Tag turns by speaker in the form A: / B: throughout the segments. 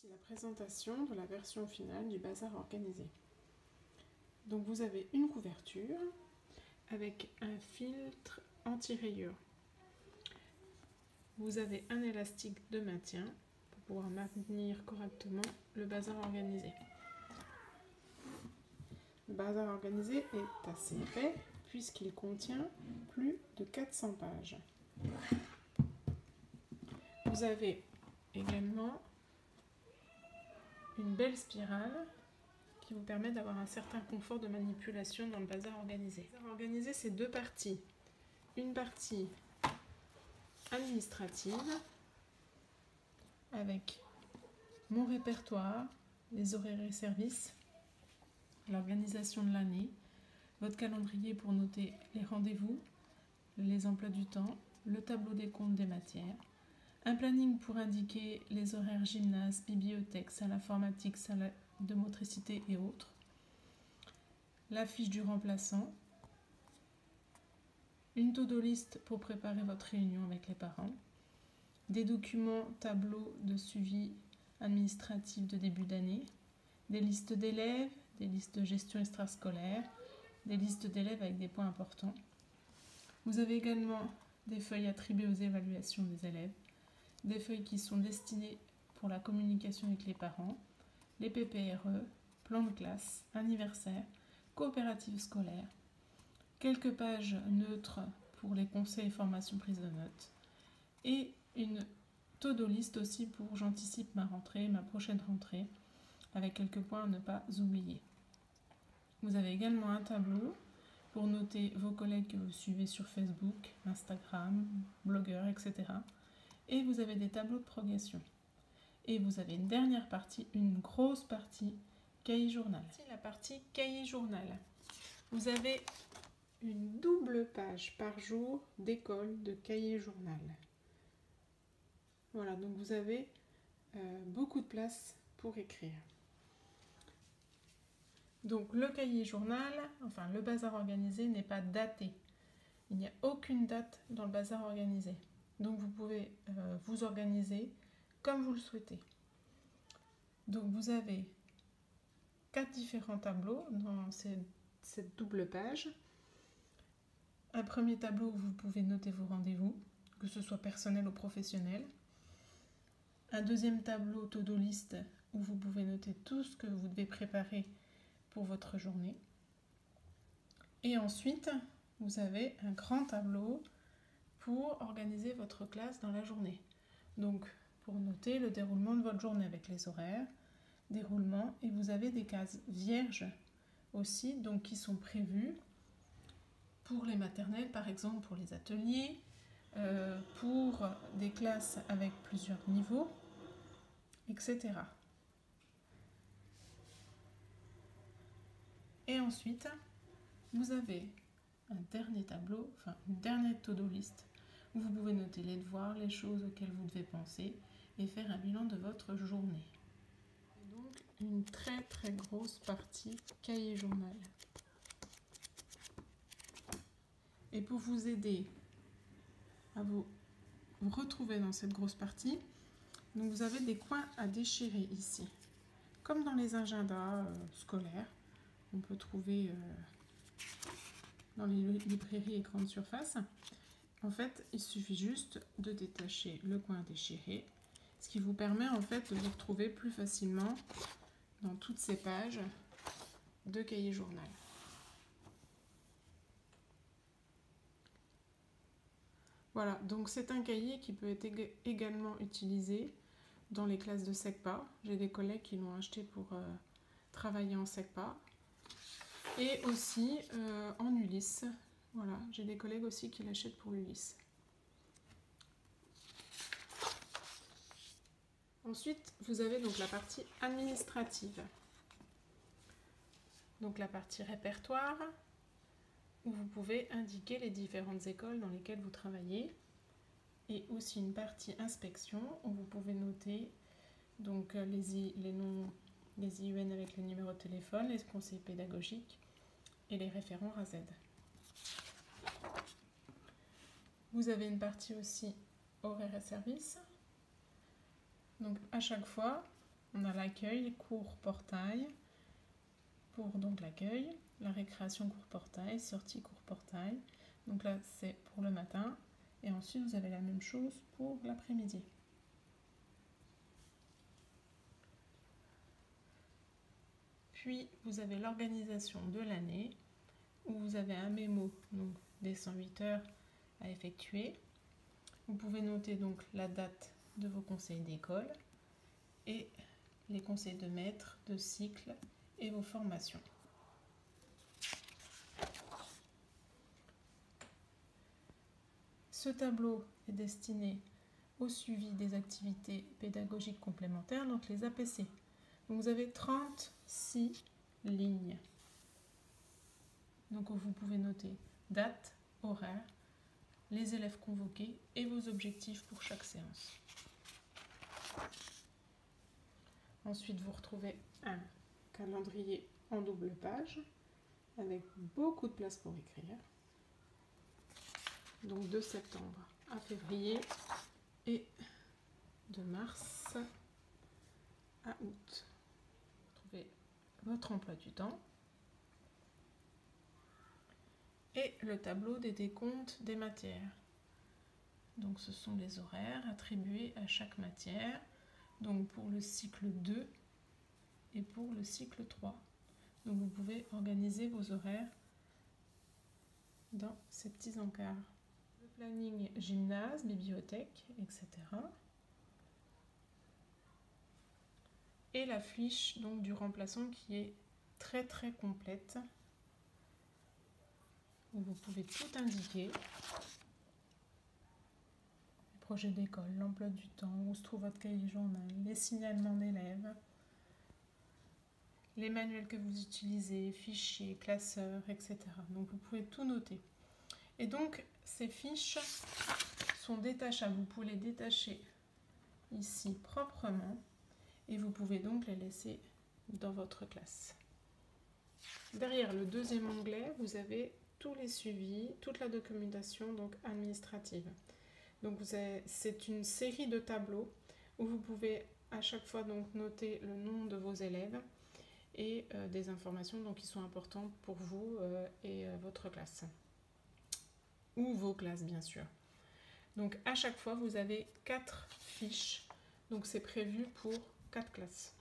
A: Voici la présentation de la version finale du bazar organisé. Donc vous avez une couverture avec un filtre anti-rayures. Vous avez un élastique de maintien pour pouvoir maintenir correctement le bazar organisé. Le bazar organisé est assez épais puisqu'il contient plus de 400 pages. Vous avez également une belle spirale qui vous permet d'avoir un certain confort de manipulation dans le bazar organisé. Le bazar organisé, c'est deux parties. Une partie administrative avec mon répertoire, les horaires et services, l'organisation de l'année, votre calendrier pour noter les rendez-vous, les emplois du temps, le tableau des comptes des matières, un planning pour indiquer les horaires gymnase, bibliothèque, salle informatique, salle de motricité et autres, la fiche du remplaçant, une to-do list pour préparer votre réunion avec les parents, des documents, tableaux de suivi administratif de début d'année, des listes d'élèves, des listes de gestion extrascolaire, des listes d'élèves avec des points importants. Vous avez également des feuilles attribuées aux évaluations des élèves, des feuilles qui sont destinées pour la communication avec les parents, les PPRE, plan de classe, anniversaire, coopérative scolaire, quelques pages neutres pour les conseils et formations prise de notes, et une to-do list aussi pour j'anticipe ma rentrée, ma prochaine rentrée, avec quelques points à ne pas oublier. Vous avez également un tableau pour noter vos collègues que vous suivez sur Facebook, Instagram, blogueurs, etc. Et vous avez des tableaux de progression. Et vous avez une dernière partie, une grosse partie, cahier journal. Voici la partie cahier journal. Vous avez une double page par jour d'école de cahier journal. Voilà, donc vous avez beaucoup de place pour écrire. Donc le cahier journal, enfin le bazar organisé n'est pas daté. Il n'y a aucune date dans le bazar organisé. Donc vous pouvez vous organiser comme vous le souhaitez. Donc vous avez 4 différents tableaux dans cette double page. Un premier tableau où vous pouvez noter vos rendez-vous, que ce soit personnel ou professionnel. Un deuxième tableau to-do list où vous pouvez noter tout ce que vous devez préparer pour votre journée. Et ensuite, vous avez un grand tableau pour organiser votre classe dans la journée. Donc, pour noter le déroulement de votre journée avec les horaires, déroulement, et vous avez des cases vierges aussi, donc qui sont prévues pour les maternelles, par exemple pour les ateliers, pour des classes avec plusieurs niveaux, etc. Et ensuite, vous avez un dernier tableau, enfin une dernière to-do list, où vous pouvez noter les devoirs, les choses auxquelles vous devez penser et faire un bilan de votre journée. Et donc une très très grosse partie cahier journal. Et pour vous aider à vous retrouver dans cette grosse partie, donc vous avez des coins à déchirer ici. Comme dans les agendas scolaires, on peut trouver dans les librairies et grandes surfaces. En fait, il suffit juste de détacher le coin à déchirer, ce qui vous permet en fait de vous retrouver plus facilement dans toutes ces pages de cahier journal. Voilà, donc c'est un cahier qui peut être également utilisé dans les classes de SECPA. J'ai des collègues qui l'ont acheté pour travailler en SECPA. Et aussi en Ulysse. Voilà, j'ai des collègues aussi qui l'achètent pour l'Ulysse. Ensuite, vous avez donc la partie administrative. Donc la partie répertoire, où vous pouvez indiquer les différentes écoles dans lesquelles vous travaillez. Et aussi une partie inspection, où vous pouvez noter donc, les noms des IUN avec les numéros de téléphone, les conseils pédagogiques et les référents RAZ. Vous avez une partie aussi horaires et services. Donc à chaque fois, on a l'accueil, cours, portail, pour donc l'accueil, la récréation, cours, portail, sortie, cours, portail. Donc là, c'est pour le matin. Et ensuite, vous avez la même chose pour l'après-midi. Puis, vous avez l'organisation de l'année, où vous avez un mémo, donc des 108 heures à effectuer. Vous pouvez noter donc la date de vos conseils d'école et les conseils de maître, de cycle et vos formations. Ce tableau est destiné au suivi des activités pédagogiques complémentaires, donc les APC. Donc vous avez 36 lignes. Donc vous pouvez noter date, horaire, les élèves convoqués et vos objectifs pour chaque séance. Ensuite, vous retrouvez un calendrier en double page avec beaucoup de place pour écrire. Donc de septembre à février et de mars à août. Vous trouvez votre emploi du temps et le tableau des décomptes des matières. Donc ce sont les horaires attribués à chaque matière, donc pour le cycle 2 et pour le cycle 3. Donc vous pouvez organiser vos horaires dans ces petits encarts. Le planning gymnase, bibliothèque, etc. Et la fiche donc, du remplaçant qui est très complète, où vous pouvez tout indiquer. Le projet d'école, l'emploi du temps, où se trouve votre cahier journal, les signalements d'élèves, les manuels que vous utilisez, fichiers, classeurs, etc. Donc vous pouvez tout noter. Et donc ces fiches sont détachables. Vous pouvez les détacher ici proprement et vous pouvez donc les laisser dans votre classe. Derrière le deuxième onglet, vous avez tous les suivis, toute la documentation donc administrative. Donc c'est une série de tableaux où vous pouvez à chaque fois donc noter le nom de vos élèves et des informations donc, qui sont importantes pour vous et votre classe. Ou vos classes bien sûr. Donc à chaque fois vous avez 4 fiches, donc c'est prévu pour 4 classes.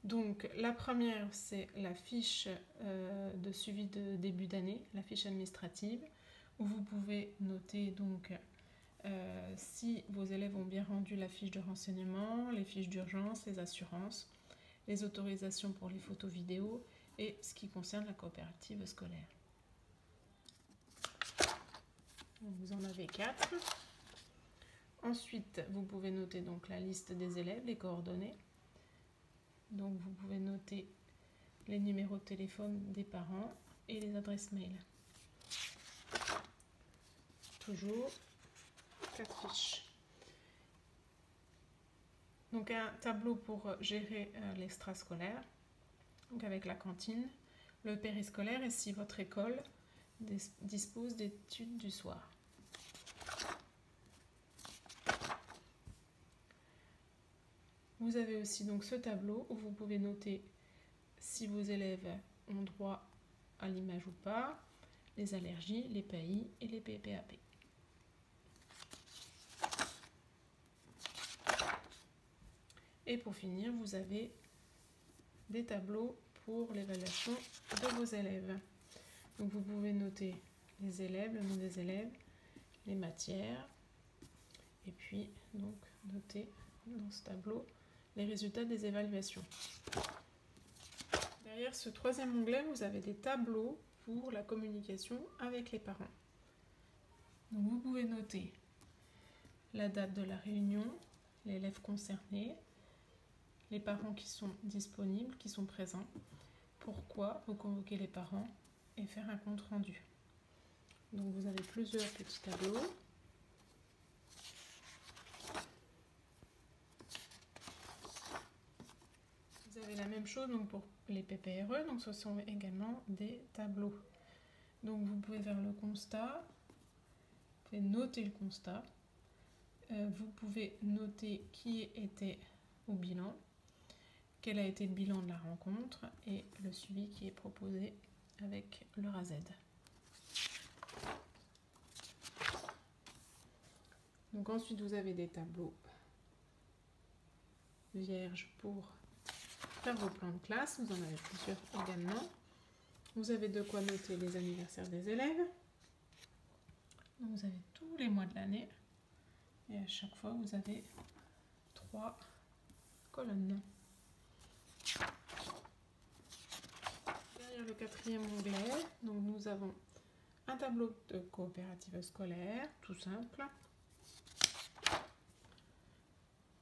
A: Donc la première c'est la fiche de suivi de début d'année, la fiche administrative, où vous pouvez noter donc si vos élèves ont bien rendu la fiche de renseignement, les fiches d'urgence, les assurances, les autorisations pour les photos vidéo et ce qui concerne la coopérative scolaire. Vous en avez 4. Ensuite, vous pouvez noter donc la liste des élèves, les coordonnées. Donc vous pouvez noter les numéros de téléphone des parents et les adresses mail. Toujours 4 fiches. Donc un tableau pour gérer l'extrascolaire, donc avec la cantine, le périscolaire et si votre école dispose d'études du soir. Vous avez aussi donc ce tableau où vous pouvez noter si vos élèves ont droit à l'image ou pas, les allergies, les PAI et les PPAP. Et pour finir, vous avez des tableaux pour l'évaluation de vos élèves. Donc vous pouvez noter les élèves, le nom des élèves, les matières, et puis donc noter dans ce tableau les résultats des évaluations. Derrière ce troisième onglet, vous avez des tableaux pour la communication avec les parents. Donc vous pouvez noter la date de la réunion, l'élève concerné, les parents qui sont disponibles, qui sont présents, pourquoi vous convoquez les parents et faire un compte rendu. Donc vous avez plusieurs petits tableaux. Vous avez la même chose donc pour les PPRE, donc ce sont également des tableaux. Donc vous pouvez faire le constat, vous pouvez noter le constat, vous pouvez noter qui était au bilan, quel a été le bilan de la rencontre et le suivi qui est proposé avec le RAZ. Donc ensuite vous avez des tableaux vierges pour faire vos plans de classe, vous en avez plusieurs également. Vous avez de quoi noter les anniversaires des élèves. Donc vous avez tous les mois de l'année et à chaque fois vous avez 3 colonnes. Derrière le 4e onglet, donc nous avons un tableau de coopérative scolaire, tout simple.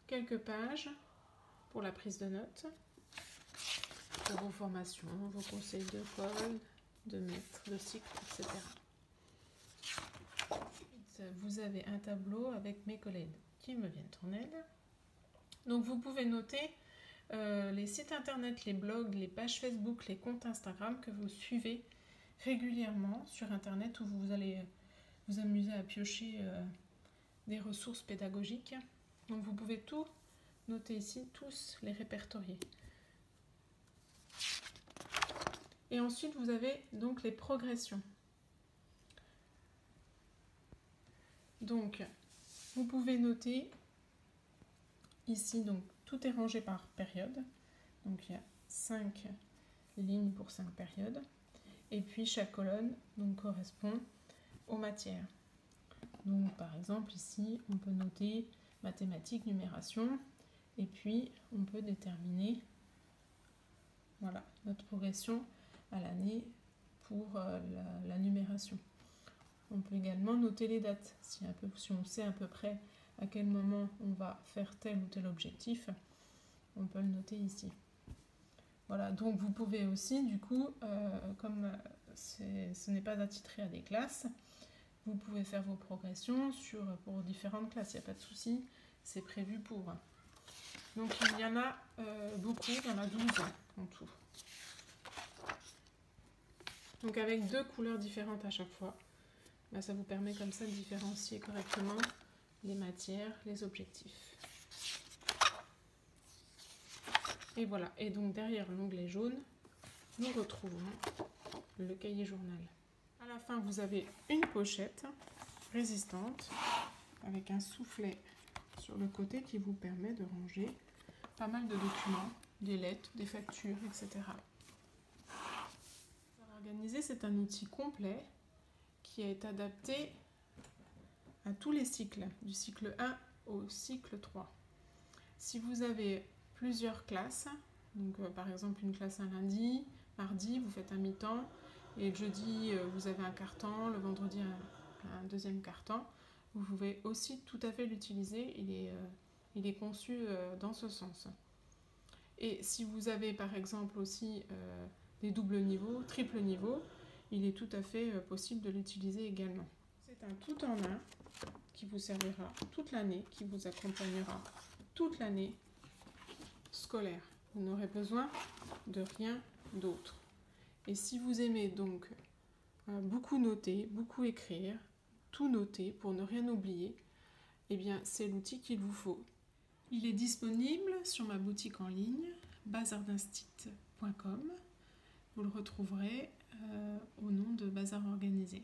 A: Quelques pages pour la prise de notes, pour vos formations, vos conseils de colle, de maître, de cycle, etc. Vous avez un tableau avec mes collègues qui me viennent en aide. Donc vous pouvez noter les sites internet, les blogs, les pages Facebook, les comptes Instagram que vous suivez régulièrement sur internet, où vous allez vous amuser à piocher des ressources pédagogiques. Donc vous pouvez tout noter ici, tous les répertorier. Et ensuite vous avez donc les progressions. Donc vous pouvez noter ici, donc tout est rangé par période. Donc il y a 5 lignes pour 5 périodes. Et puis chaque colonne donc correspond aux matières. Donc par exemple ici on peut noter mathématiques, numération, et puis on peut déterminer voilà, notre progression à l'année pour la numération. On peut également noter les dates, si on sait à peu près à quel moment on va faire tel ou tel objectif, on peut le noter ici. Voilà, donc vous pouvez aussi, du coup, comme ce n'est pas attitré à des classes, vous pouvez faire vos progressions pour différentes classes, il n'y a pas de souci, c'est prévu pour. Donc il y en a beaucoup, il y en a 12 en tout. Donc avec 2 couleurs différentes à chaque fois, bah, ça vous permet comme ça de différencier correctement les matières, les objectifs. Et voilà, et donc derrière l'onglet jaune, nous retrouvons le cahier journal. À la fin, vous avez une pochette résistante avec un soufflet sur le côté qui vous permet de ranger pas mal de documents, des lettres, des factures, etc. Organiser, c'est un outil complet qui est adapté à tous les cycles, du cycle 1 au cycle 3. Si vous avez plusieurs classes, donc par exemple une classe un lundi, mardi vous faites un mi-temps, et le jeudi vous avez un quart-temps, le vendredi un deuxième quart-temps, vous pouvez aussi tout à fait l'utiliser, il est conçu dans ce sens. Et si vous avez par exemple aussi des doubles niveaux, triple niveaux, il est tout à fait possible de l'utiliser également. C'est un tout en un qui vous servira toute l'année, qui vous accompagnera toute l'année scolaire. Vous n'aurez besoin de rien d'autre. Et si vous aimez donc beaucoup noter, beaucoup écrire, tout noter pour ne rien oublier, eh bien c'est l'outil qu'il vous faut. Il est disponible sur ma boutique en ligne, bazardinstit.com. Vous le retrouverez au nom de Bazar Organisé.